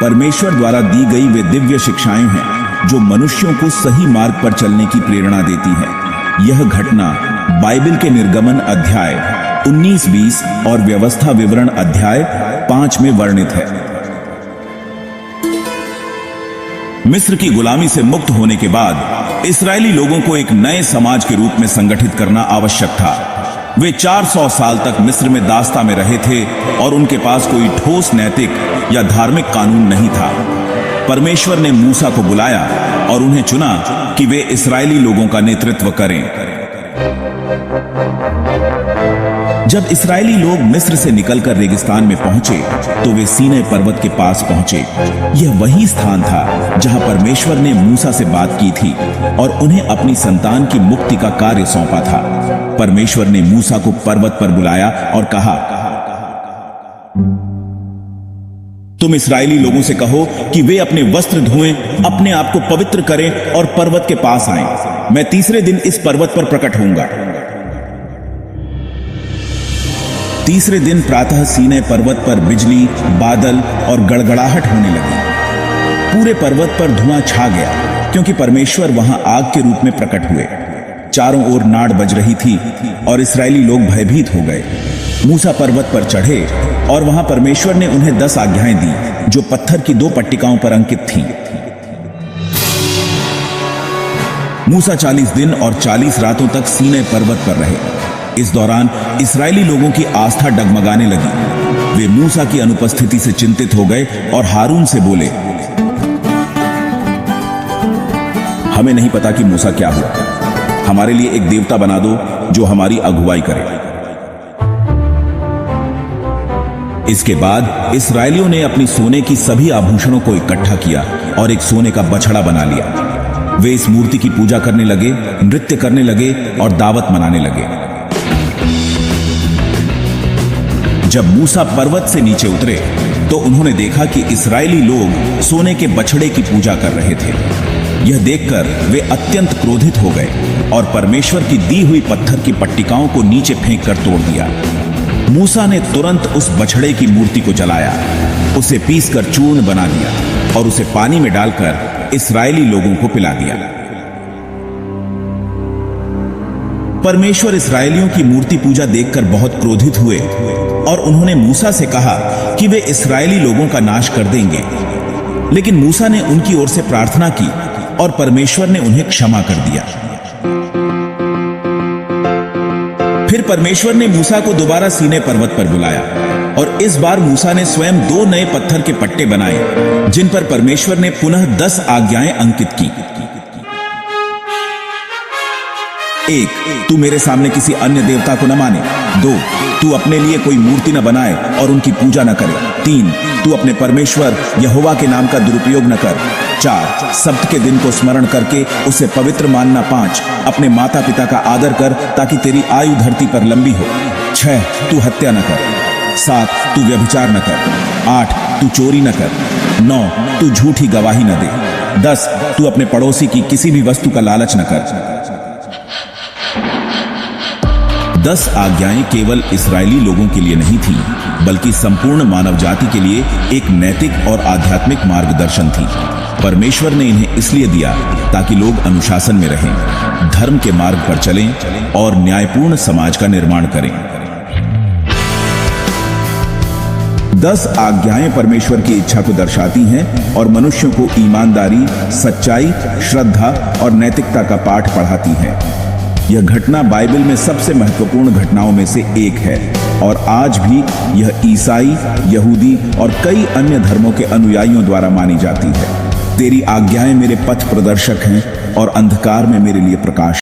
परमेश्वर द्वारा दी गई वे दिव्य शिक्षाएं हैं जो मनुष्यों को सही मार्ग पर चलने की प्रेरणा देती है। यह घटना बाइबल के निर्गमन अध्याय 19-20 और व्यवस्था विवरण अध्याय 5 में वर्णित है। मिस्र की गुलामी से मुक्त होने के बाद इस्राएली लोगों को एक नए समाज के रूप में संगठित करना आवश्यक था। वे 400 साल तक मिस्र में दास्ता में रहे थे और उनके पास कोई ठोस नैतिक या धार्मिक कानून नहीं था। परमेश्वर ने मूसा को बुलाया और उन्हें चुना कि वे इस्राएली लोगों का नेतृत्व करें। जब इस्राएली लोग मिस्र से निकलकर रेगिस्तान में पहुंचे तो वे सीनै पर्वत के पास पहुंचे। यह वही स्थान था जहां परमेश्वर ने मूसा से बात की थी और उन्हें अपनी संतान की मुक्ति का कार्य सौंपा था। परमेश्वर ने मूसा को पर्वत पर बुलाया और कहा, तुम इस्राएली लोगों से कहो कि वे अपने वस्त्र धोएं, अपने आप को पवित्र करें और पर्वत के पास आएं। मैं तीसरे दिन इस पर्वत पर प्रकट होऊंगा। तीसरे दिन प्रातः सीनै पर्वत पर बिजली, बादल और गड़गड़ाहट होने लगी। पूरे पर्वत पर धुआं छा गया क्योंकि परमेश्वर वहां आग के रूप में प्रकट हुए। चारों ओर नाड़ बज रही थी और इस्राएली लोग भयभीत हो गए। मूसा पर्वत पर चढ़े और वहां परमेश्वर ने उन्हें 10 आज्ञाएं दी जो पत्थर की 2 पट्टिकाओं पर अंकित थीं। मूसा 40 दिन और 40 रातों तक सीनै पर्वत पर रहे। इस दौरान इस्राएली लोगों की आस्था डगमगाने लगी। वे मूसा की अनुपस्थिति से चिंतित हो गए और हारून से बोले, हमें नहीं पता कि मूसा क्या हुआ। हमारे लिए एक देवता बना दो जो हमारी अगुवाई करे। इसके बाद इस्राएलियों ने अपनी सोने की सभी आभूषणों को इकट्ठा किया और एक सोने का बछड़ा बना लिया। वे इस मूर्ति की पूजा करने लगे, नृत्य करने लगे और दावत मनाने लगे। जब मूसा पर्वत से नीचे उतरे तो उन्होंने देखा कि इस्राएली लोग सोने के बछड़े की पूजा कर रहे थे। यह देखकर वे अत्यंत क्रोधित हो गए और परमेश्वर की दी हुई पत्थर की पट्टिकाओं को नीचे फेंककर तोड़ दिया। मूसा ने तुरंत उस बछड़े की मूर्ति को जलाया, उसे पीसकर चूर्ण बना दिया और उसे पानी में डालकर इस्राएली लोगों को पिला दिया। परमेश्वर इस्राएलियों की मूर्ति पूजा देखकर बहुत क्रोधित हुए और उन्होंने मूसा से कहा कि वे इस्राएली लोगों का नाश कर देंगे। लेकिन मूसा ने उनकी ओर से प्रार्थना की और परमेश्वर ने उन्हें क्षमा कर दिया। फिर परमेश्वर ने मूसा को दोबारा सीनै पर्वत पर बुलाया और इस बार मूसा ने स्वयं 2 नए पत्थर के पट्टे बनाए जिन पर परमेश्वर ने पुनः 10 आज्ञाएं अंकित की। 1. तू मेरे सामने किसी अन्य देवता को न माने। 2. तू अपने लिए कोई मूर्ति न बनाए और उनकी पूजा न करे। 3. तू अपने परमेश्वर यहोवा के नाम का दुरुपयोग न कर। 4. सब्त के दिन को स्मरण करके उसे पवित्र मानना। 5. अपने माता पिता का आदर कर ताकि तेरी आयु धरती पर लंबी हो। 6. तू हत्या न कर। 7. तू व्यभिचार न कर। 8. तू चोरी न कर। 9. तू झूठी गवाही न दे। 10. तू अपने पड़ोसी की किसी भी वस्तु का लालच न कर। 10 आज्ञाएं केवल इस्राएली लोगों के लिए नहीं थीं, बल्कि संपूर्ण मानव जाति के लिए एक नैतिक और आध्यात्मिक मार्गदर्शन थी। परमेश्वर ने इन्हें इसलिए दिया ताकि लोग अनुशासन में रहें, धर्म के मार्ग पर चलें और न्यायपूर्ण समाज का निर्माण करें। 10 आज्ञाएं परमेश्वर की इच्छा को दर्शाती हैं और मनुष्यों को ईमानदारी, सच्चाई, श्रद्धा और नैतिकता का पाठ पढ़ाती हैं। यह घटना बाइबल में सबसे महत्वपूर्ण घटनाओं में से एक है और आज भी यह ईसाई, यहूदी और कई अन्य धर्मों के अनुयायियों द्वारा मानी जाती है। तेरी आज्ञाएं मेरे पथ प्रदर्शक हैं और अंधकार में मेरे लिए प्रकाश।